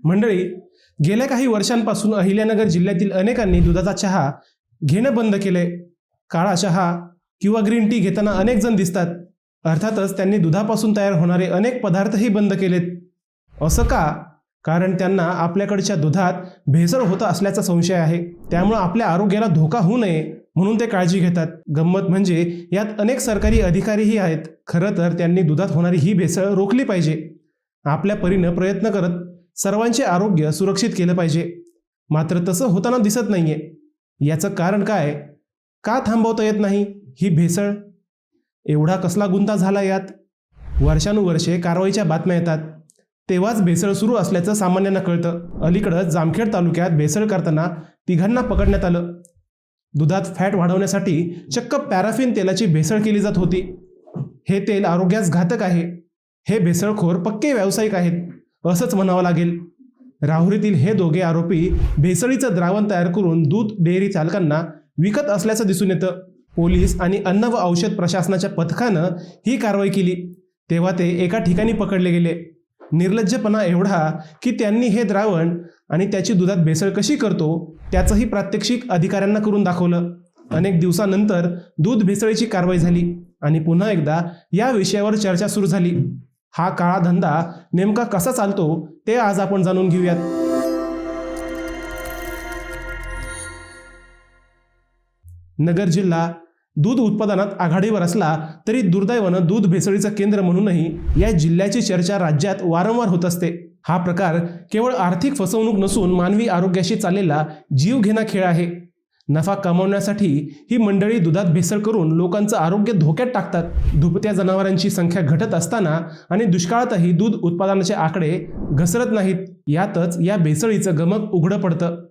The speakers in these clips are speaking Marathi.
मंडळी, गेल्या काही वर्षांपासून अहिल्यानगर जिल्ह्यातील अनेकांनी दुधाचा चहा घेणं बंद केलंय. काळा चहा किंवा ग्रीन टी घेताना अनेक जण दिसतात. अर्थातच त्यांनी दुधापासून तयार होणारे अनेक पदार्थही बंद केलेत. असं का? कारण त्यांना आपल्याकडच्या दुधात भेसळ होत असल्याचा संशय आहे. त्यामुळे आपल्या आरोग्याला धोका होऊ नये म्हणून ते काळजी घेतात. गंमत म्हणजे यात अनेक सरकारी अधिकारीही आहेत. खरं तर त्यांनी दुधात होणारी ही भेसळ रोखली पाहिजे. आपल्या परीनं प्रयत्न करत सर्वांचे आरोग्य सुरक्षित केलं पाहिजे. मात्र तसं होताना दिसत नाहीये. याचं कारण काय? का थांबवता येत नाही ही भेसळ? एवढा कसला गुंता झाला यात? वर्षानुवर्षे कारवाईच्या बातम्या येतात, तेव्हाच भेसळ सुरू असल्याचं सामान्यांना कळतं. अलीकडं जामखेड तालुक्यात भेसळ करताना 3घांना पकडण्यात आलं. दुधात फॅट वाढवण्यासाठी चक्क पॅराफिन तेलाची भेसळ केली जात होती. हे तेल आरोग्यास घातक आहे. हे भेसळखोर पक्के व्यावसायिक आहेत असंच म्हणावं लागेल. राहुरीतील हे दोघे आरोपी भेसळीचं द्रावण तयार करून दूध डेअरी चालकांना विकत असल्याचं दिसून येतं. पोलीस आणि अन्न व औषध प्रशासनाच्या पथकानं ही कारवाई केली तेव्हा ते एका ठिकाणी पकडले गेले. निर्लज्जपणा एवढा की त्यांनी हे द्रावण आणि त्याची दुधात भेसळ कशी करतो त्याचंही प्रात्यक्षिक अधिकाऱ्यांना करून दाखवलं. अनेक दिवसानंतर दूध भेसळीची कारवाई झाली आणि पुन्हा एकदा या विषयावर चर्चा सुरू झाली. हा काळा धंदा नेमका कसा चालतो ते आज आपण जाणून घेऊयात. नगर जिल्हा दूध उत्पादनात आघाडीवर असला तरी दुर्दैवानं दूध भेसळीचं केंद्र म्हणूनही या जिल्ह्याची चर्चा राज्यात वारंवार होत असते. हा प्रकार केवळ आर्थिक फसवणूक नसून मानवी आरोग्याशी चाललेला जीवघेणा खेळ आहे. नफा कमावण्यासाठी ही मंडळी दुधात भेसळ करून लोकांचं आरोग्य धोक्यात टाकतात. दुभत्या जनावरांची संख्या घटत असताना आणि दुष्काळातही दूध उत्पादनाचे आकडे घसरत नाहीत. यातच या भेसळीचं गमक उघडं पडतं.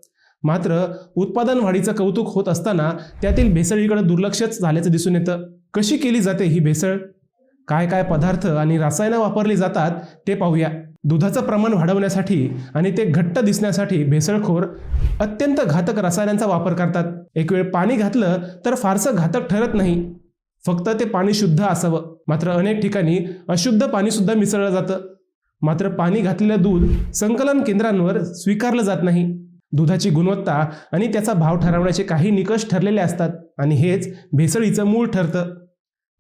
मात्र उत्पादन वाढीचं कौतुक होत असताना त्यातील भेसळीकडे दुर्लक्षच झाल्याचं दिसून येतं. कशी केली जाते ही भेसळ? काय काय पदार्थ आणि रसायनं वापरली जातात ते पाहूया. दुधाचं प्रमाण वाढवण्यासाठी आणि ते घट्ट दिसण्यासाठी भेसळखोर अत्यंत घातक रसायनांचा वापर करतात. एक वेळ पाणी घातलं तर फारसं घातक ठरत नाही, फक्त ते पाणी शुद्ध असावं. मात्र अनेक ठिकाणी अशुद्ध पाणी सुद्धा मिसळलं जातं. मात्र पाणी घातलेलं दूध संकलन केंद्रांवर स्वीकारलं जात नाही. दुधाची गुणवत्ता आणि त्याचा भाव ठरवण्याचे काही निकष ठरलेले असतात आणि हेच भेसळीचं मूळ ठरतं.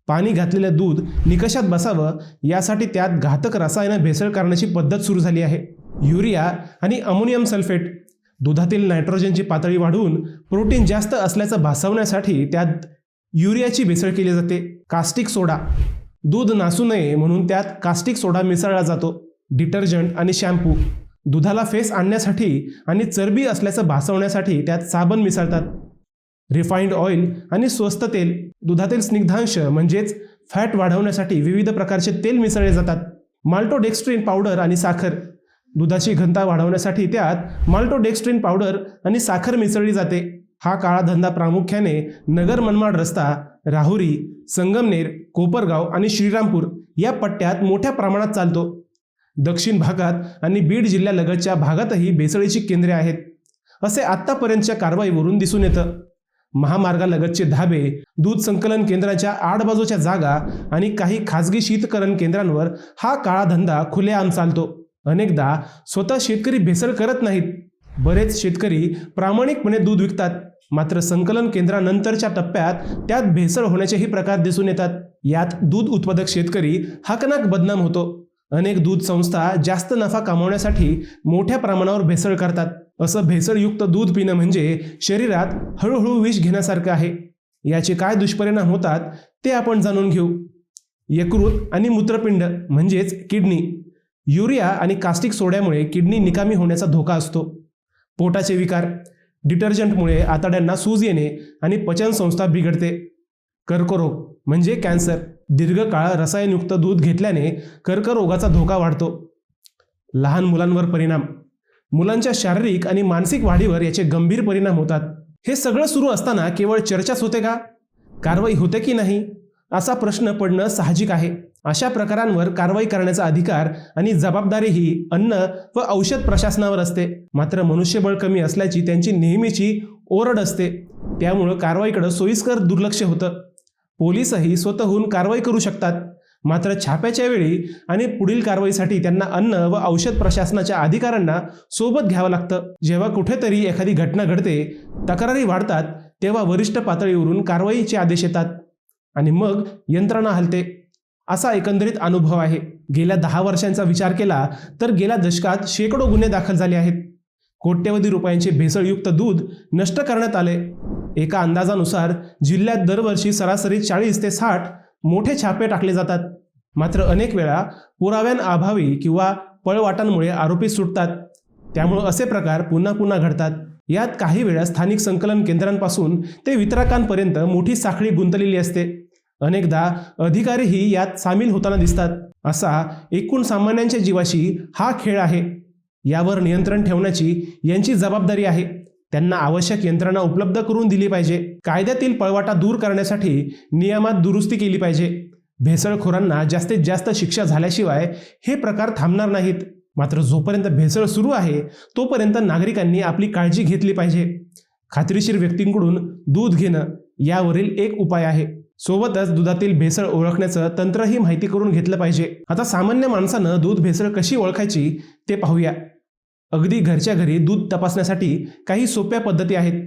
पाणी घातलेलं दूध निकषात बसावं यासाठी त्यात घातक रसायनं भेसळ करण्याची पद्धत सुरू झाली आहे. युरिया आणि अमोनियम सल्फेट दुधातील नायट्रोजनची पातळी वाढवून प्रोटीन जास्त असल्याचं भासवण्यासाठी त्यात युरियाची भेसळ केली जाते. कास्टिक सोडा दूध नासू नये म्हणून त्यात कास्टिक सोडा मिसळला जातो. डिटर्जंट आणि शॅम्पू दुधाला फेस आणण्यासाठी आणि चरबी असल्याचं भासवण्यासाठी त्यात साबण मिसळतात. रिफाइंड ऑइल आणि स्वस्त तेल दुधातील स्निग्धांश म्हणजेच फॅट वाढवण्यासाठी विविध प्रकारचे तेल मिसळले जातात. माल्टोडेक्स्ट्रीन पावडर आणि साखर दुधाची घनता वाढवण्यासाठी त्यात माल्टोडेक्स्ट्रीन पावडर आणि साखर मिसळली जाते. हा काळा धंदा प्रामुख्याने नगर मनमाड रस्ता, राहुरी, संगमनेर, कोपरगाव आणि श्रीरामपूर या पट्ट्यात मोठ्या प्रमाणात चालतो. दक्षिण भागात आणि बीड जिल्ह्यालगतच्या भागातही भेसळीची केंद्रे आहेत असे आत्तापर्यंतच्या कारवाईवरून दिसून येतं. महामार्गालगतचे धाबे, दूध संकलन केंद्राच्या आडबाजूच्या जागा आणि काही खाजगी शीतकरण केंद्रांवर हा काळा धंदा खुलेआम चालतो. अनेकदा स्वतः शेतकरी भेसळ करत नाहीत. बरेच शेतकरी प्रामाणिकपणे दूध विकतात. मात्र संकलन केंद्रानंतरच्या टप्प्यात त्यात भेसळ होण्याचेही प्रकार दिसून येतात. यात दूध उत्पादक शेतकरी हकनाक बदनाम होतो. अनेक दूध संस्था जास्त नफा कमावण्यासाठी मोठ्या प्रमाणावर भेसळ करतात. असं भेसळयुक्त दूध पिणं म्हणजे शरीरात हळूहळू विष घेण्यासारखं आहे. याचे काय दुष्परिणाम होतात ते आपण जाणून घेऊ. यकृत आणि मूत्रपिंड म्हणजेच किडनी. युरिया आणि कास्टिक सोड्यामुळे किडनी निकामी होण्याचा धोका असतो. पोटाचे विकार, डिटर्जंटमुळे आतड्यांना सूज येणे आणि पचनसंस्था बिघडते. कर्करोग म्हणजे कॅन्सर. दीर्घकाळ रसायनयुक्त दूध घेतल्याने कर्करोगाचा धोका वाढतो. लहान मुलांवर परिणाम, मुलांच्या शारीरिक आणि मानसिक वाढीवर याचे गंभीर परिणाम होतात. हे सगळं सुरू असताना केवळ चर्चाच होते का? कारवाई होते की नाही असा प्रश्न पडणं साहजिक आहे. अशा प्रकारांवर कारवाई करण्याचा अधिकार आणि जबाबदारीही अन्न व औषध प्रशासनावर असते. मात्र मनुष्यबळ कमी असल्याची त्यांची नेहमीची ओरड असते. त्यामुळे कारवाईकडे सोयीस्कर दुर्लक्ष होतं. पोलीसही स्वतःहून कारवाई करू शकतात, मात्र छाप्याच्या वेळी आणि पुढील कारवाईसाठी त्यांना अन्न व औषध प्रशासनाच्या अधिकाऱ्यांना सोबत घ्यावं लागतं. जेव्हा कुठेतरी एखादी घटना घडते, तक्रारी वाढतात, तेव्हा वरिष्ठ पातळीवरून कारवाईचे आदेश येतात आणि मग यंत्रणा हलते. असा एकंदरीत अनुभव आहे. गेल्या 10 वर्षांचा विचार केला तर गेल्या दशकात शेकडो गुन्हे दाखल झाले आहेत. कोट्यवधी रुपयांचे भेसळयुक्त दूध नष्ट करण्यात आले. एका अंदाजानुसार जिल्ह्यात दरवर्षी सरासरी 40 ते 60 मोठे छापे टाकले जातात. मात्र अनेक वेळा पुराव्यांअभावी किंवा पळवाटांमुळे आरोपी सुटतात. त्यामुळे असे प्रकार पुन्हा पुन्हा घडतात. यात काही वेळा स्थानिक संकलन केंद्रांपासून ते वितरकांपर्यंत मोठी साखळी गुंतलेली असते. अनेकदा अधिकारीही यात सामील होताना दिसतात. असा एकूण सामान्यांच्या जीवाशी हा खेळ आहे. यावर नियंत्रण ठेवण्याची यांची जबाबदारी आहे. त्यांना आवश्यक यंत्रणा उपलब्ध करून दिली पाहिजे. कायद्यातील पळवाटा दूर करण्यासाठी नियमात दुरुस्ती केली पाहिजे. भेसळखोरांना जास्तीत जास्त शिक्षा झाल्याशिवाय हे प्रकार थांबणार नाहीत. मात्र जोपर्यंत भेसळ सुरू आहे तोपर्यंत नागरिकांनी आपली काळजी घेतली पाहिजे. खात्रीशीर व्यक्तींकडून दूध घेणं यावरील एक उपाय आहे. सोबतच दुधातील भेसळ ओळखण्याचं तंत्रही माहिती करून घेतलं पाहिजे. आता सामान्य माणसानं दूध भेसळ कशी ओळखायची ते पाहूया. अगदी घरच्या घरी दूध तपासण्यासाठी काही सोप्या पद्धती आहेत,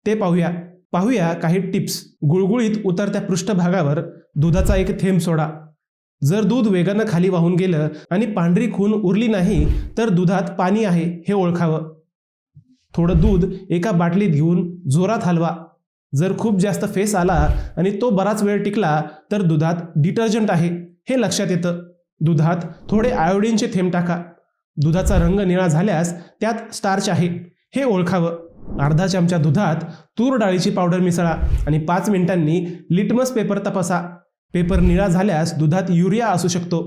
ते पाहूया काही टिप्स. गुळगुळीत उतरत्या पृष्ठभागावर दुधाचा एक थेंब सोडा. जर दूध वेगानं खाली वाहून गेलं आणि पांढरी खून उरली नाही तर दुधात पाणी आहे हे ओळखावं. थोडं दूध एका बाटलीत घेऊन जोरात हलवा. जर खूप जास्त फेस आला आणि तो बराच वेळ टिकला तर दुधात डिटर्जंट आहे हे लक्षात येतं. दुधात थोडे आयोडीनचे थेंब टाका. दुधाचा रंग निळा झाल्यास त्यात स्टार्च आहे हे ओळखावं. अर्धा चमचा दुधात तूर डाळीची पावडर मिसळा आणि 5 मिनिटांनी लिटमस पेपर तपासा. पेपर निळा झाल्यास दुधात युरिया असू शकतो.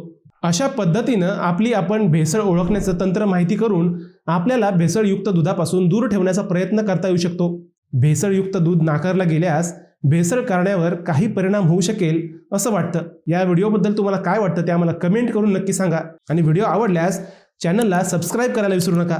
अशा पद्धतीनं आपण भेसळ ओळखण्याचं तंत्र माहिती करून आपल्याला भेसळयुक्त दुधापासून दूर ठेवण्याचा प्रयत्न करता येऊ शकतो. भेसळयुक्त दूध नाकारला गेल्यास भेसळ करण्यावर काही परिणाम होऊ शकेल असं वाटतं. या व्हिडिओबद्दल तुम्हाला काय वाटतं ते आम्हाला कमेंट करून नक्की सांगा आणि व्हिडिओ आवडल्यास चॅनलला सबस्क्राईब करायला विसरू नका.